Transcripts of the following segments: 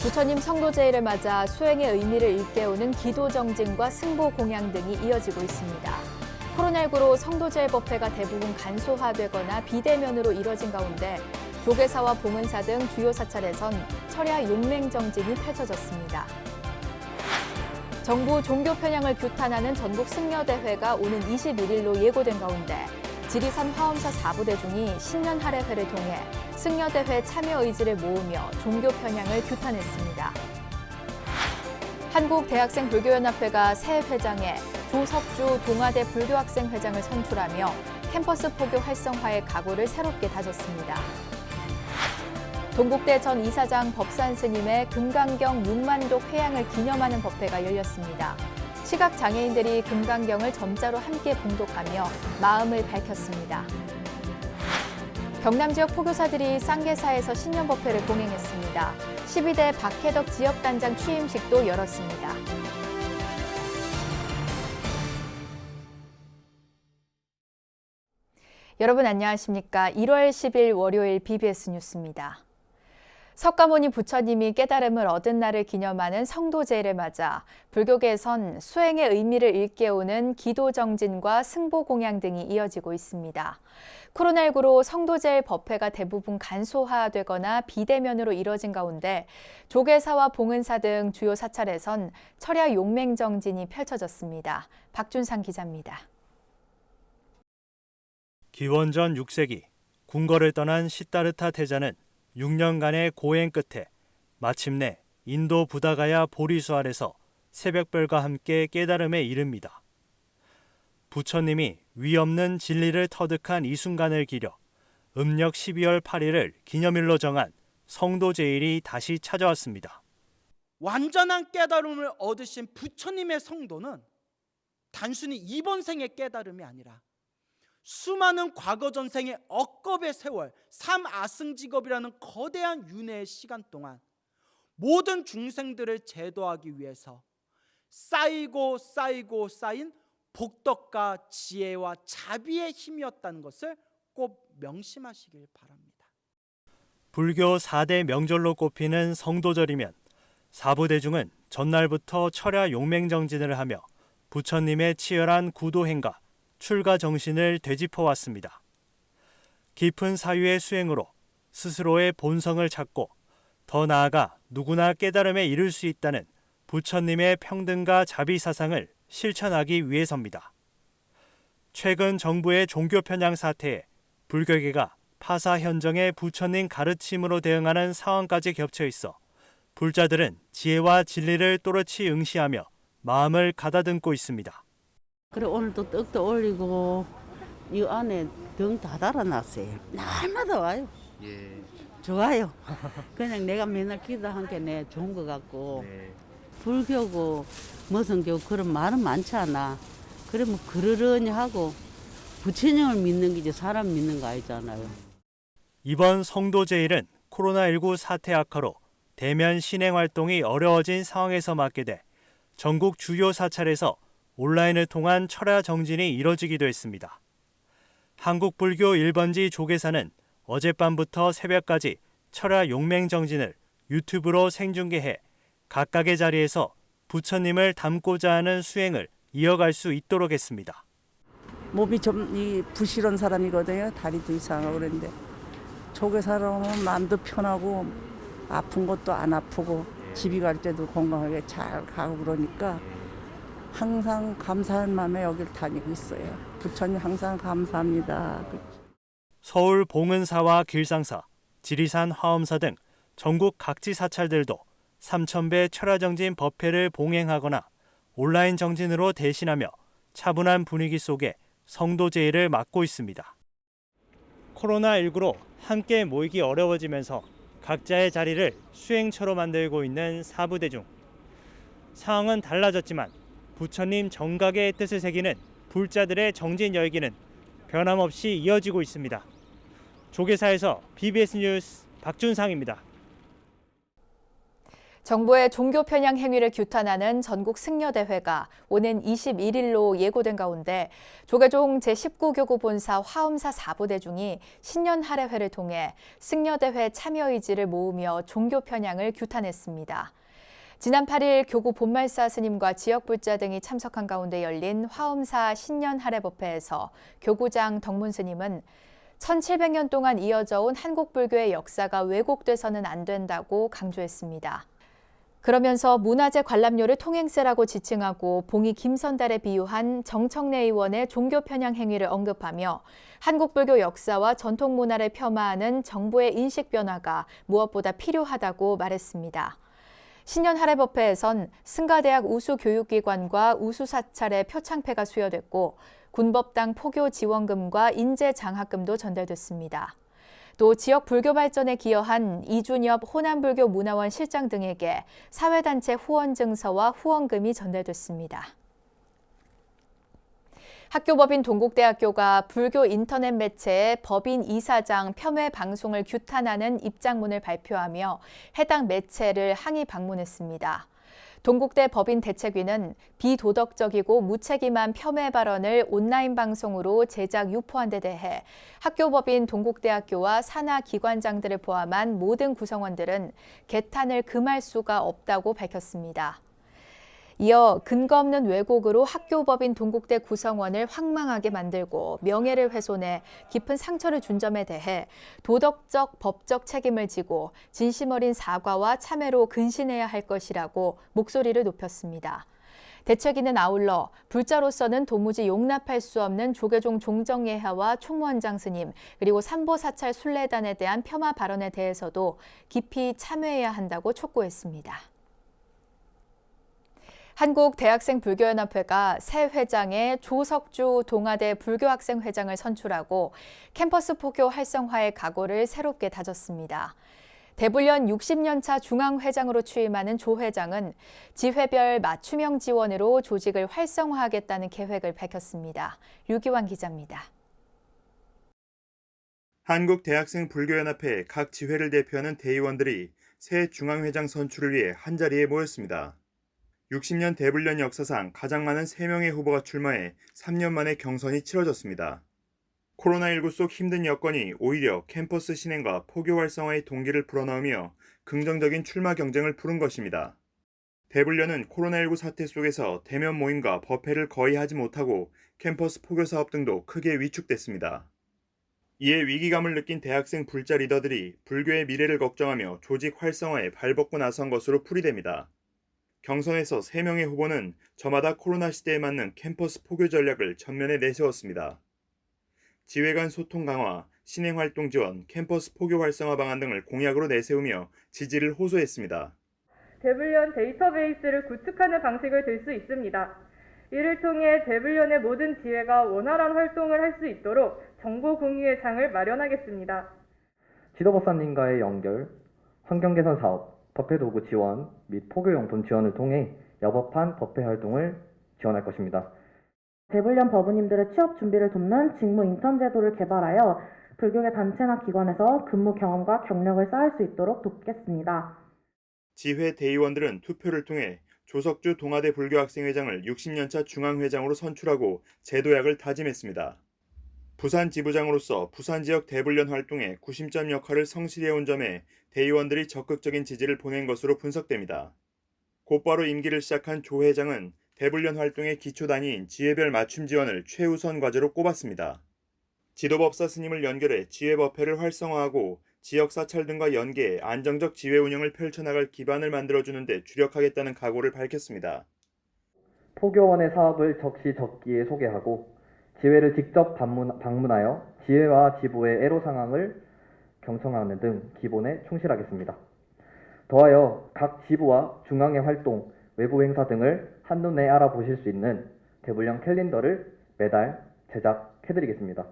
부처님 성도제일을 맞아 수행의 의미를 일깨우는 기도 정진과 승보 공양 등이 이어지고 있습니다. 코로나19로 성도제일 법회가 대부분 간소화되거나 비대면으로 이뤄진 가운데 조계사와 봉은사 등 주요 사찰에선 철야 용맹 정진이 펼쳐졌습니다. 정부 종교 편향을 규탄하는 전국 승려대회가 오는 21일로 예고된 가운데 지리산 화엄사 4부대중이 신년 할애회를 통해 승려대회 참여 의지를 모으며 종교 편향을 규탄했습니다. 한국대학생불교연합회가 새 회장에 조석주 동아대 불교학생회장을 선출하며 캠퍼스 포교 활성화의 각오를 새롭게 다졌습니다. 동국대 전 이사장 법산 스님의 금강경 6만독 회향을 기념하는 법회가 열렸습니다. 시각장애인들이 금강경을 점자로 함께 봉독하며 마음을 밝혔습니다. 경남 지역 포교사들이 쌍계사에서 신년법회를 봉행했습니다. 12대 박혜덕 지역단장 취임식도 열었습니다. 여러분 안녕하십니까? 1월 10일 월요일 BBS 뉴스입니다. 석가모니 부처님이 깨달음을 얻은 날을 기념하는 성도제일을 맞아 불교계에선 수행의 의미를 일깨우는 기도 정진과 승보 공양 등이 이어지고 있습니다. 코로나19로 성도제일 법회가 대부분 간소화되거나 비대면으로 이뤄진 가운데 조계사와 봉은사 등 주요 사찰에선 철야 용맹 정진이 펼쳐졌습니다. 박준상 기자입니다. 기원전 6세기 궁궐을 떠난 시다르타 태자는 6년간의 고행 끝에 마침내 인도 부다가야 보리수알에서 새벽별과 함께 깨달음에 이릅니다. 부처님이 위없는 진리를 터득한 이 순간을 기려 음력 12월 8일을 기념일로 정한 성도제일이 다시 찾아왔습니다. 완전한 깨달음을 얻으신 부처님의 성도는 단순히 이번 생의 깨달음이 아니라 수많은 과거 전생의 억겁의 세월, 삼아승직업이라는 거대한 윤회의 시간 동안 모든 중생들을 제도하기 위해서 쌓이고 쌓인 복덕과 지혜와 자비의 힘이었다는 것을 꼭 명심하시길 바랍니다. 불교 4대 명절로 꼽히는 성도절이면 사부대중은 전날부터 철야 용맹정진을 하며 부처님의 치열한 구도행과 출가 정신을 되짚어왔습니다. 깊은 사유의 수행으로 스스로의 본성을 찾고 더 나아가 누구나 깨달음에 이를 수 있다는 부처님의 평등과 자비 사상을 실천하기 위해서입니다. 최근 정부의 종교 편향 사태에 불교계가 파사 현정의 부처님 가르침으로 대응하는 상황까지 겹쳐 있어 불자들은 지혜와 진리를 또렷이 응시하며 마음을 가다듬고 있습니다. 그래 오늘도 떡도 올리고 이 안에 등 다 달아놨어요. 날마다 와요. 예. 좋아요. 그냥 내가 맨날 기도한 게 내 좋은 것 같고 네. 불교고 무슨교 그런 말은 많지 않아. 그래 뭐 그러려니 하고 부처님을 믿는 게 이제 사람 믿는 거 아니잖아요. 이번 성도제일은 코로나19 사태 악화로 대면 신행 활동이 어려워진 상황에서 맞게 돼 전국 주요 사찰에서 온라인을 통한 철야 정진이 이뤄지기도 했습니다. 한국불교 1번지 조계사는 어젯밤부터 새벽까지 철야 용맹 정진을 유튜브로 생중계해 각각의 자리에서 부처님을 담고자 하는 수행을 이어갈 수 있도록 했습니다. 몸이 좀 부실한 사람이거든요. 다리도 이상하고 그랬는데 조계사로는 마음도 편하고 아픈 것도 안 아프고 집이 갈 때도 건강하게 잘 가고 그러니까 항상 감사한 마음에 여기를 다니고 있어요. 부처님 항상 감사합니다. 서울 봉은사와 길상사, 지리산 화엄사 등 전국 각지 사찰들도 3000배 철야정진 법회를 봉행하거나 온라인 정진으로 대신하며 차분한 분위기 속에 성도제일을 맡고 있습니다. 코로나19로 함께 모이기 어려워지면서 각자의 자리를 수행처로 만들고 있는 사부대중. 상황은 달라졌지만 부처님 정각의 뜻을 새기는 불자들의 정진 열기는 변함없이 이어지고 있습니다. 조계사에서 BBS 뉴스 박준상입니다. 정부의 종교 편향 행위를 규탄하는 전국 승려대회가 오는 21일로 예고된 가운데 조계종 제19교구 본사 화엄사 4부대 중이 신년 할애회를 통해 승려대회 참여 의지를 모으며 종교 편향을 규탄했습니다. 지난 8일 교구 본말사 스님과 지역 불자 등이 참석한 가운데 열린 화엄사 신년 할애법회에서 교구장 덕문 스님은 1700년 동안 이어져 온 한국 불교의 역사가 왜곡돼서는 안 된다고 강조했습니다. 그러면서 문화재 관람료를 통행세라고 지칭하고 봉이 김선달에 비유한 정청래 의원의 종교 편향 행위를 언급하며 한국 불교 역사와 전통 문화를 폄하하는 정부의 인식 변화가 무엇보다 필요하다고 말했습니다. 신년 할애법회에선 승가대학 우수교육기관과 우수사찰의 표창패가 수여됐고 군법당 포교 지원금과 인재장학금도 전달됐습니다. 또 지역 불교 발전에 기여한 이준엽 호남불교 문화원 실장 등에게 사회단체 후원 증서와 후원금이 전달됐습니다. 학교법인 동국대학교가 불교 인터넷 매체의 법인 이사장 폄훼 방송을 규탄하는 입장문을 발표하며 해당 매체를 항의 방문했습니다. 동국대 법인 대책위는 비도덕적이고 무책임한 폄훼 발언을 온라인 방송으로 제작 유포한 데 대해 학교법인 동국대학교와 산하 기관장들을 포함한 모든 구성원들은 개탄을 금할 수가 없다고 밝혔습니다. 이어 근거 없는 왜곡으로 학교법인 동국대 구성원을 황망하게 만들고 명예를 훼손해 깊은 상처를 준 점에 대해 도덕적, 법적 책임을 지고 진심 어린 사과와 참회로 근신해야 할 것이라고 목소리를 높였습니다. 대책위는 아울러 불자로서는 도무지 용납할 수 없는 조계종 종정예하와 총무원장 스님 그리고 삼보사찰 순례단에 대한 폄하 발언에 대해서도 깊이 참회해야 한다고 촉구했습니다. 한국대학생불교연합회가 새 회장에 조석주 동아대 불교학생회장을 선출하고 캠퍼스 포교 활성화의 각오를 새롭게 다졌습니다. 대불련 60년차 중앙회장으로 취임하는 조 회장은 지회별 맞춤형 지원으로 조직을 활성화하겠다는 계획을 밝혔습니다. 류기환 기자입니다. 한국대학생불교연합회 각 지회를 대표하는 대의원들이 새 중앙회장 선출을 위해 한자리에 모였습니다. 60년 대불련 역사상 가장 많은 3명의 후보가 출마해 3년 만에 경선이 치러졌습니다. 코로나19 속 힘든 여건이 오히려 캠퍼스 신행과 포교 활성화의 동기를 불어넣으며 긍정적인 출마 경쟁을 푸른 것입니다. 대불련은 코로나19 사태 속에서 대면 모임과 법회를 거의 하지 못하고 캠퍼스 포교 사업 등도 크게 위축됐습니다. 이에 위기감을 느낀 대학생 불자 리더들이 불교의 미래를 걱정하며 조직 활성화에 발벗고 나선 것으로 풀이됩니다. 경선에서 3명의 후보는 저마다 코로나 시대에 맞는 캠퍼스 포교 전략을 전면에 내세웠습니다. 지회 간 소통 강화, 신행활동 지원, 캠퍼스 포교 활성화 방안 등을 공약으로 내세우며 지지를 호소했습니다. 대불련 데이터베이스를 구축하는 방식을 들 수 있습니다. 이를 통해 대불련의 모든 지회가 원활한 활동을 할 수 있도록 정보 공유의 장을 마련하겠습니다. 지도법사님과의 연결, 환경개선 사업, 법회 도구 지원 및 포교용품 지원을 통해 여법한 법회 활동을 지원할 것입니다. 대불련 법우님들의 취업 준비를 돕는 직무 인턴 제도를 개발하여 불교계 단체나 기관에서 근무 경험과 경력을 쌓을 수 있도록 돕겠습니다. 지회 대의원들은 투표를 통해 조석주 동아대 불교학생회장을 60년차 중앙회장으로 선출하고 제도약을 다짐했습니다. 부산 지부장으로서 부산 지역 대불련 활동에 구심점 역할을 성실히 해온 점에 대의원들이 적극적인 지지를 보낸 것으로 분석됩니다. 곧바로 임기를 시작한 조 회장은 대불련 활동의 기초 단위인 지회별 맞춤 지원을 최우선 과제로 꼽았습니다. 지도법사 스님을 연결해 지회법회를 활성화하고 지역 사찰 등과 연계해 안정적 지회 운영을 펼쳐나갈 기반을 만들어주는 데 주력하겠다는 각오를 밝혔습니다. 포교원의 사업을 적시적기에 소개하고 지회를 직접 방문하여 지회와 지부의 애로 상황을 경청하는 등 기본에 충실하겠습니다. 더하여 각 지부와 중앙의 활동, 외부 행사 등을 한눈에 알아보실 수 있는 대불련 캘린더를 매달 제작해드리겠습니다.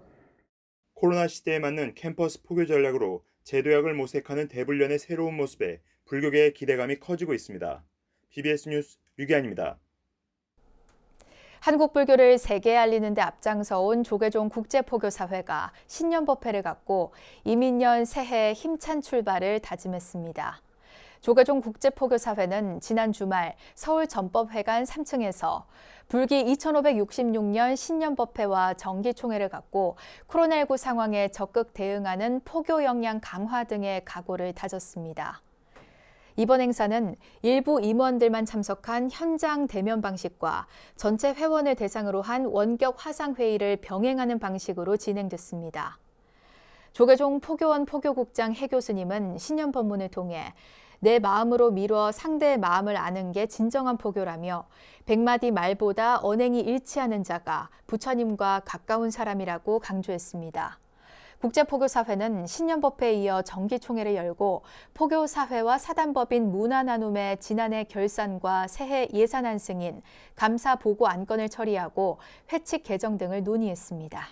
코로나 시대에 맞는 캠퍼스 포교 전략으로 제도약을 모색하는 대불련의 새로운 모습에 불교계의 기대감이 커지고 있습니다. BBS 뉴스 류기환입니다. 한국 불교를 세계에 알리는 데 앞장서온 조계종 국제포교사회가 신년법회를 갖고 이민년 새해 힘찬 출발을 다짐했습니다. 조계종 국제포교사회는 지난 주말 서울 전법회관 3층에서 불기 2566년 신년법회와 정기총회를 갖고 코로나19 상황에 적극 대응하는 포교 역량 강화 등의 각오를 다졌습니다. 이번 행사는 일부 임원들만 참석한 현장 대면 방식과 전체 회원을 대상으로 한 원격 화상회의를 병행하는 방식으로 진행됐습니다. 조계종 포교원 포교국장 해 교수님은 신년법문을 통해 내 마음으로 미루어 상대의 마음을 아는 게 진정한 포교라며 100마디 말보다 언행이 일치하는 자가 부처님과 가까운 사람이라고 강조했습니다. 국제포교사회는 신년법회에 이어 정기총회를 열고 포교사회와 사단법인 문화나눔의 지난해 결산과 새해 예산안 승인, 감사 보고 안건을 처리하고 회칙 개정 등을 논의했습니다.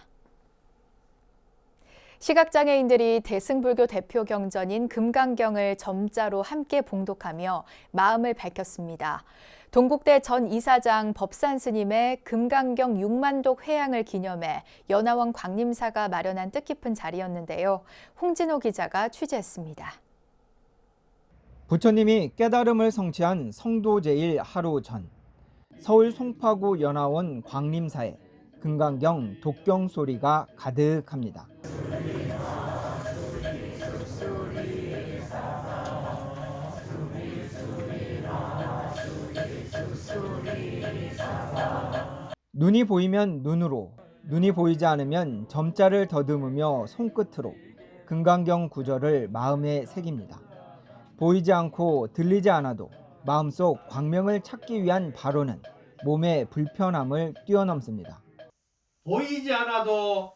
시각장애인들이 대승불교 대표 경전인 금강경을 점자로 함께 봉독하며 마음을 밝혔습니다. 동국대 전 이사장 법산 스님의 금강경 6만독 회향을 기념해 연화원 광림사가 마련한 뜻깊은 자리였는데요. 홍진호 기자가 취재했습니다. 부처님이 깨달음을 성취한 성도제일 하루 전, 서울 송파구 연화원 광림사에 금강경 독경 소리가 가득합니다. 눈이 보이면 눈으로, 눈이 보이지 않으면 점자를 더듬으며 손끝으로 금강경 구절을 마음에 새깁니다. 보이지 않고 들리지 않아도 마음속 광명을 찾기 위한 발언은 몸의 불편함을 뛰어넘습니다. 보이지 않아도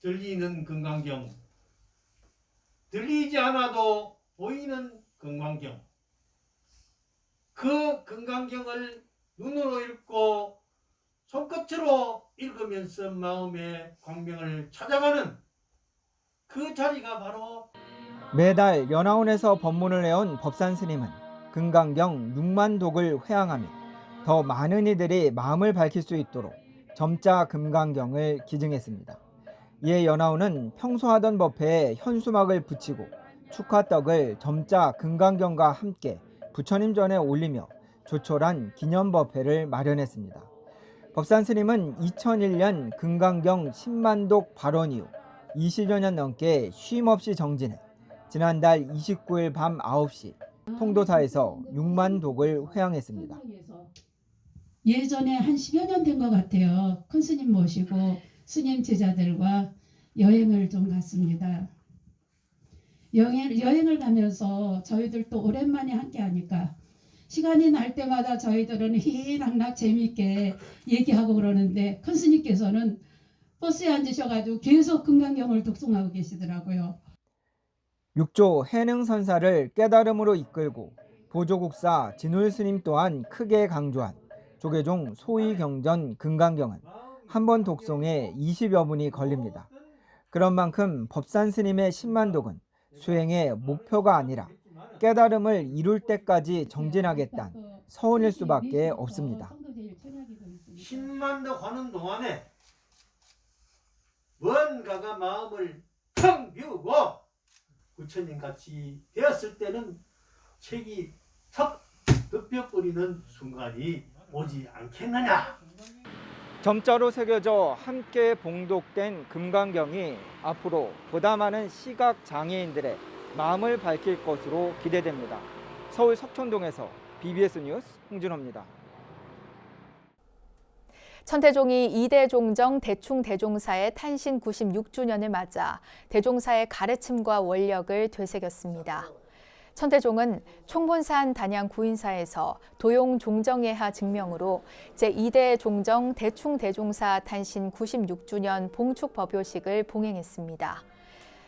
들리는 금강경, 들리지 않아도 보이는 금강경, 그 금강경을 눈으로 읽고 손끝으로 읽으면서 마음의 광명을 찾아가는 그 자리가 바로 매달 연화원에서 법문을 해온 법산 스님은 금강경 6만독을 회향하며 더 많은 이들이 마음을 밝힐 수 있도록 점자 금강경을 기증했습니다. 이에 연화원은 평소 하던 법회에 현수막을 붙이고 축하떡을 점자 금강경과 함께 부처님 전에 올리며 조촐한 기념법회를 마련했습니다. 법산 스님은 2001년 금강경 10만독 발원 이후 20여 년 넘게 쉼없이 정진해 지난달 29일 밤 9시 통도사에서 6만독을 회향했습니다. 예전에 한 10여 년 된 것 같아요. 큰 스님 모시고 스님 제자들과 여행을 좀 갔습니다. 여행을 가면서 저희들도 오랜만에 함께 하니까 시간이 날 때마다 저희들은 희낙낙 재미있게 얘기하고 그러는데 큰 스님께서는 버스에 앉으셔가지고 계속 금강경을 독송하고 계시더라고요. 6조 해능선사를 깨달음으로 이끌고 보조국사 진울 스님 또한 크게 강조한 조계종 소위경전 금강경은 한 번 독송에 20여 분이 걸립니다. 그런 만큼 법산 스님의 10만독은 수행의 목표가 아니라 깨달음을 이룰 때까지 정진하겠다는 서원일 수밖에 없습니다. 10만독 하는 동안에 뭔가가 마음을 텅 비우고 부처님 같이 되었을 때는 책이 턱 덮여버리는 순간이 오지 않겠느냐. 점자로 새겨져 함께 봉독된 금강경이 앞으로 보다 많은 시각 장애인들의 마음을 밝힐 것으로 기대됩니다. 서울 석촌동에서 BBS 뉴스 홍진호입니다. 천태종이 2대 종정 대충대종사의 탄신 96주년을 맞아 대종사의 가르침과 원력을 되새겼습니다. 천태종은 총본산 단양 구인사에서 도용 종정예하 증명으로 제2대 종정 대충대종사 탄신 96주년 봉축 법요식을 봉행했습니다.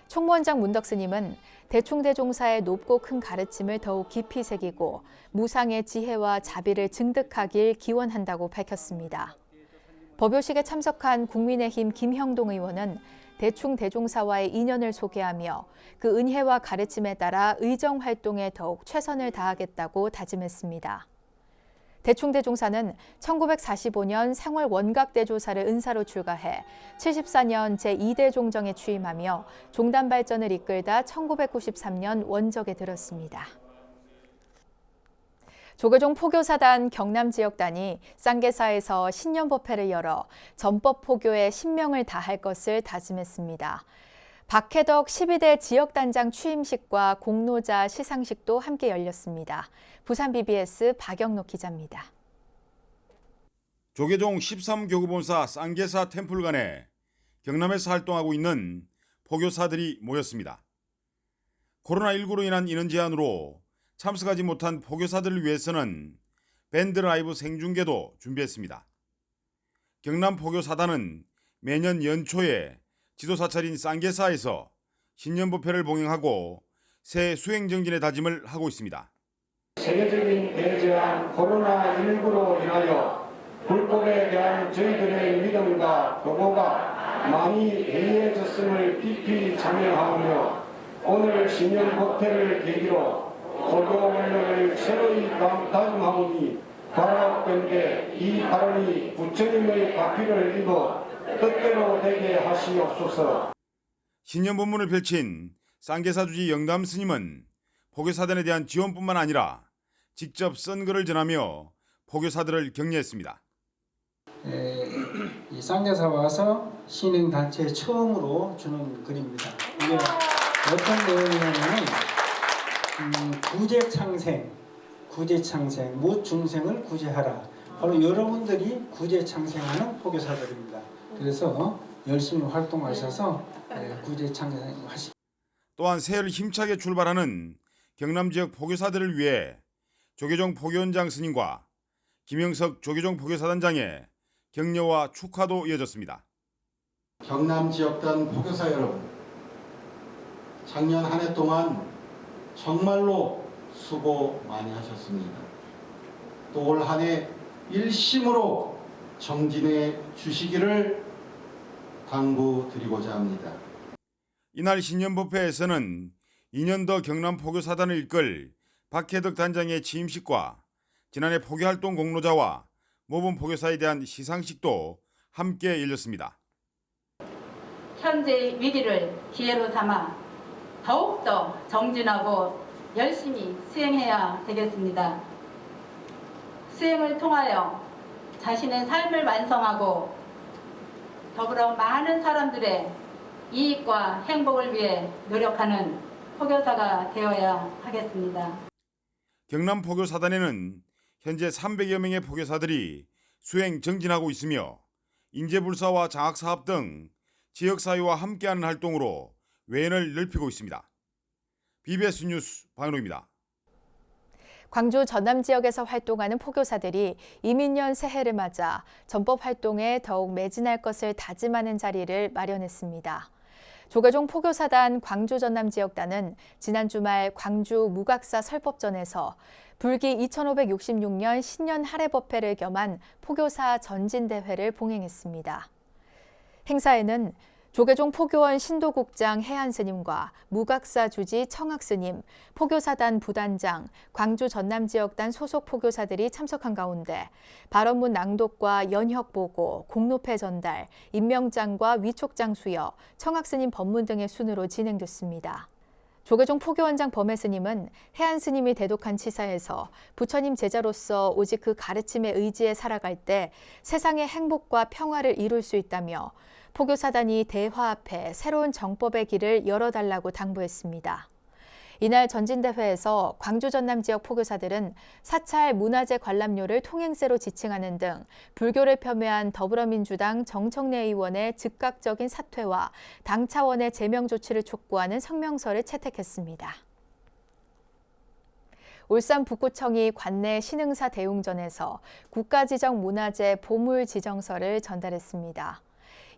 총무원장 문덕스님은 대충대종사의 높고 큰 가르침을 더욱 깊이 새기고 무상의 지혜와 자비를 증득하길 기원한다고 밝혔습니다. 법요식에 참석한 국민의힘 김형동 의원은 대충대종사와의 인연을 소개하며 그 은혜와 가르침에 따라 의정 활동에 더욱 최선을 다하겠다고 다짐했습니다. 대충대종사는 1945년 생활 원각대조사를 은사로 출가해 74년 제2대 종정에 취임하며 종단 발전을 이끌다 1993년 원적에 들었습니다. 조계종 포교사단 경남지역단이 쌍계사에서 신년법회를 열어 전법 포교에 신명을 다할 것을 다짐했습니다. 박해덕 12대 지역단장 취임식과 공로자 시상식도 함께 열렸습니다. 부산 BBS 박영록 기자입니다. 조계종 13교구본사 쌍계사 템플관에 경남에서 활동하고 있는 포교사들이 모였습니다. 코로나19로 인한 인원 제한으로 참석하지 못한 포교사들을 위해서는 밴드 라이브 생중계도 준비했습니다. 경남 포교사단은 매년 연초에 지도사찰인 쌍계사에서 신년법회를 봉행하고 새 수행정진의 다짐을 하고 있습니다. 세계적인 대재앙 코로나19로 인하여 불법에 대한 저희들의 믿음과 도구가 많이 해이해졌음을 깊이 자명하오며 오늘 신년법회를 계기로 포교 원령을 새로이 다짐하오니 바라옵건대 이 발언이 부처님의 가피를 입어 뜻대로 되게 하시옵소서. 신년법문을 펼친 쌍계사 주지 영담 스님은 포교사단에 대한 지원뿐만 아니라 직접 쓴 글을 전하며 포교사들을 격려했습니다. 이 쌍계사 와서 신행단체에 처음으로 주는 글입니다. 이게 어떤 내용이냐면 구제창생, 무중생을 구제하라. 바로 여러분들이 구제창생하는 포교사들입니다. 그래서 열심히 활동하셔서 구제창생하시. 또한 새해를 힘차게 출발하는 경남 지역 포교사들을 위해 조계종 포교원장 스님과 김영석 조계종 포교사단장의 격려와 축하도 이어졌습니다. 경남 지역단 포교사 여러분, 작년 한 해 동안 정말로 수고 많이 하셨습니다. 또 올 한 해 일심으로 정진해 주시기를 당부드리고자 합니다. 이날 신년법회에서는 2년 더 경남 포교사단을 이끌 박해덕 단장의 취임식과 지난해 포교활동 공로자와 모범 포교사에 대한 시상식도 함께 열렸습니다. 현재의 위기를 기회로 삼아 더욱더 정진하고 열심히 수행해야 되겠습니다. 수행을 통하여 자신의 삶을 완성하고 더불어 많은 사람들의 이익과 행복을 위해 노력하는 포교사가 되어야 하겠습니다. 경남 포교사단에는 현재 300여 명의 포교사들이 수행 정진하고 있으며 인재불사와 장학사업 등 지역사회와 함께하는 활동으로 외연을 넓히고 있습니다. BBS 뉴스 박영록입니다. 광주 전남 지역에서 활동하는 포교사들이 이민년 새해를 맞아 전법 활동에 더욱 매진할 것을 다짐하는 자리를 마련했습니다. 조계종 포교사단 광주 전남 지역단은 지난 주말 광주 무각사 설법전에서 불기 2566년 신년 할애법회를 겸한 포교사 전진대회를 봉행했습니다. 행사에는 조계종 포교원 신도국장 해안스님과 무각사 주지 청학스님, 포교사단 부단장, 광주 전남지역단 소속 포교사들이 참석한 가운데 발언문 낭독과 연혁보고, 공로패 전달, 임명장과 위촉장 수여, 청학스님 법문 등의 순으로 진행됐습니다. 조계종 포교원장 범해스님은 해안스님이 대독한 치사에서 부처님 제자로서 오직 그 가르침에 의지해 살아갈 때 세상의 행복과 평화를 이룰 수 있다며 포교사단이 대화 앞에 새로운 정법의 길을 열어달라고 당부했습니다. 이날 전진대회에서 광주 전남 지역 포교사들은 사찰 문화재 관람료를 통행세로 지칭하는 등 불교를 폄훼한 더불어민주당 정청래 의원의 즉각적인 사퇴와 당 차원의 제명 조치를 촉구하는 성명서를 채택했습니다. 울산 북구청이 관내 신흥사 대웅전에서 국가지정 문화재 보물 지정서를 전달했습니다.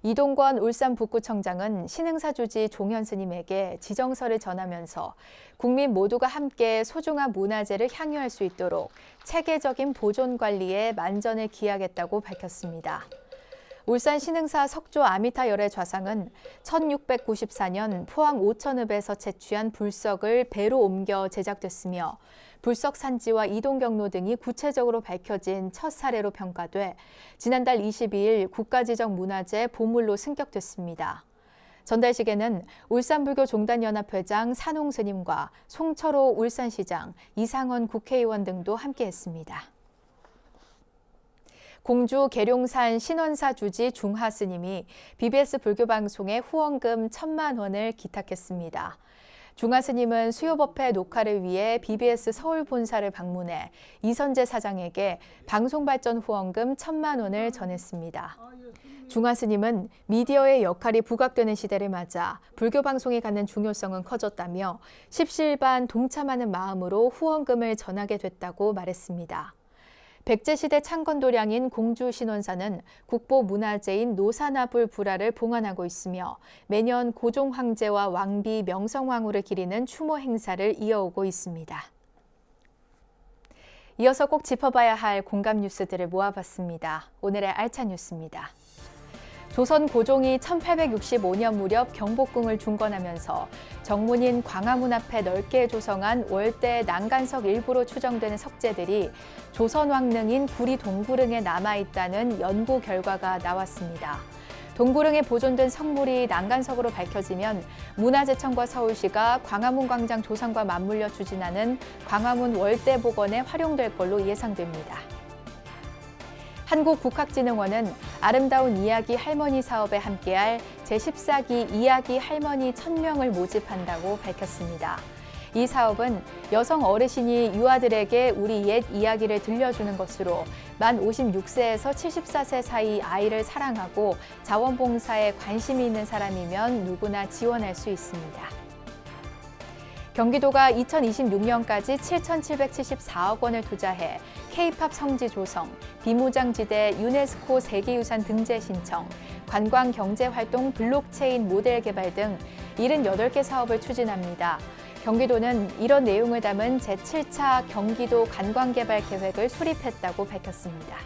이동권 울산 북구청장은 신흥사 주지 종현 스님에게 지정서를 전하면서 국민 모두가 함께 소중한 문화재를 향유할 수 있도록 체계적인 보존 관리에 만전을 기하겠다고 밝혔습니다. 울산 신흥사 석조 아미타 열의 좌상은 1694년 포항 오천읍에서 채취한 불석을 배로 옮겨 제작됐으며 불석 산지와 이동 경로 등이 구체적으로 밝혀진 첫 사례로 평가돼 지난달 22일 국가지정 문화재 보물로 승격됐습니다. 전달식에는 울산불교종단연합회장 산홍스님과 송철호 울산시장, 이상원 국회의원 등도 함께했습니다. 공주 계룡산 신원사 주지 중하스님이 BBS 불교방송에 후원금 1,000만 원을 기탁했습니다. 중하스님은 수요법회 녹화를 위해 BBS 서울 본사를 방문해 이선재 사장에게 방송발전 후원금 1,000만 원을 전했습니다. 중하스님은 미디어의 역할이 부각되는 시대를 맞아 불교방송이 갖는 중요성은 커졌다며 십시일반 동참하는 마음으로 후원금을 전하게 됐다고 말했습니다. 백제시대 창건도량인 공주신원사는 국보문화재인 노사나불 불화를 봉안하고 있으며 매년 고종황제와 왕비 명성황후를 기리는 추모 행사를 이어오고 있습니다. 이어서 꼭 짚어봐야 할 공감 뉴스들을 모아봤습니다. 오늘의 알찬 뉴스입니다. 조선 고종이 1865년 무렵 경복궁을 중건하면서 정문인 광화문 앞에 넓게 조성한 월대 난간석 일부로 추정되는 석재들이 조선 왕릉인 구리 동구릉에 남아있다는 연구 결과가 나왔습니다. 동구릉에 보존된 석물이 난간석으로 밝혀지면 문화재청과 서울시가 광화문 광장 조성과 맞물려 추진하는 광화문 월대 복원에 활용될 걸로 예상됩니다. 한국국학진흥원은 아름다운 이야기 할머니 사업에 함께할 제14기 이야기 할머니 1,000명을 모집한다고 밝혔습니다. 이 사업은 여성 어르신이 유아들에게 우리 옛 이야기를 들려주는 것으로 만 56세에서 74세 사이 아이를 사랑하고 자원봉사에 관심이 있는 사람이면 누구나 지원할 수 있습니다. 경기도가 2026년까지 7,774억 원을 투자해 K-팝 성지 조성, 비무장지대 유네스코 세계유산 등재 신청, 관광경제활동 블록체인 모델 개발 등 78개 사업을 추진합니다. 경기도는 이런 내용을 담은 제7차 경기도 관광개발 계획을 수립했다고 밝혔습니다.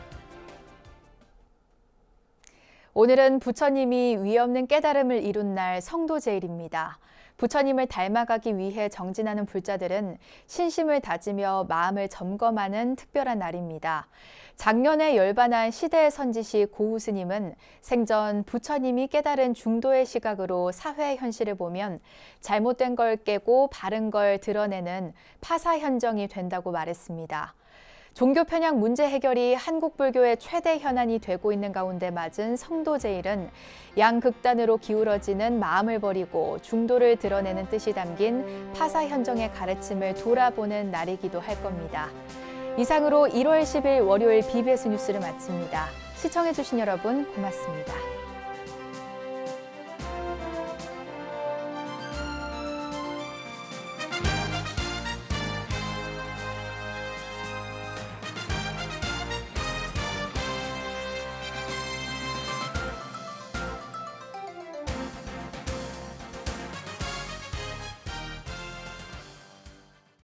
오늘은 부처님이 위없는 깨달음을 이룬 날 성도제일입니다. 부처님을 닮아가기 위해 정진하는 불자들은 신심을 다지며 마음을 점검하는 특별한 날입니다. 작년에 열반한 시대의 선지시 고우 스님은 생전 부처님이 깨달은 중도의 시각으로 사회 현실을 보면 잘못된 걸 깨고 바른 걸 드러내는 파사현정이 된다고 말했습니다. 종교 편향 문제 해결이 한국 불교의 최대 현안이 되고 있는 가운데 맞은 성도제일은 양극단으로 기울어지는 마음을 버리고 중도를 드러내는 뜻이 담긴 파사현정의 가르침을 돌아보는 날이기도 할 겁니다. 이상으로 1월 10일 월요일 BBS 뉴스를 마칩니다. 시청해주신 여러분 고맙습니다.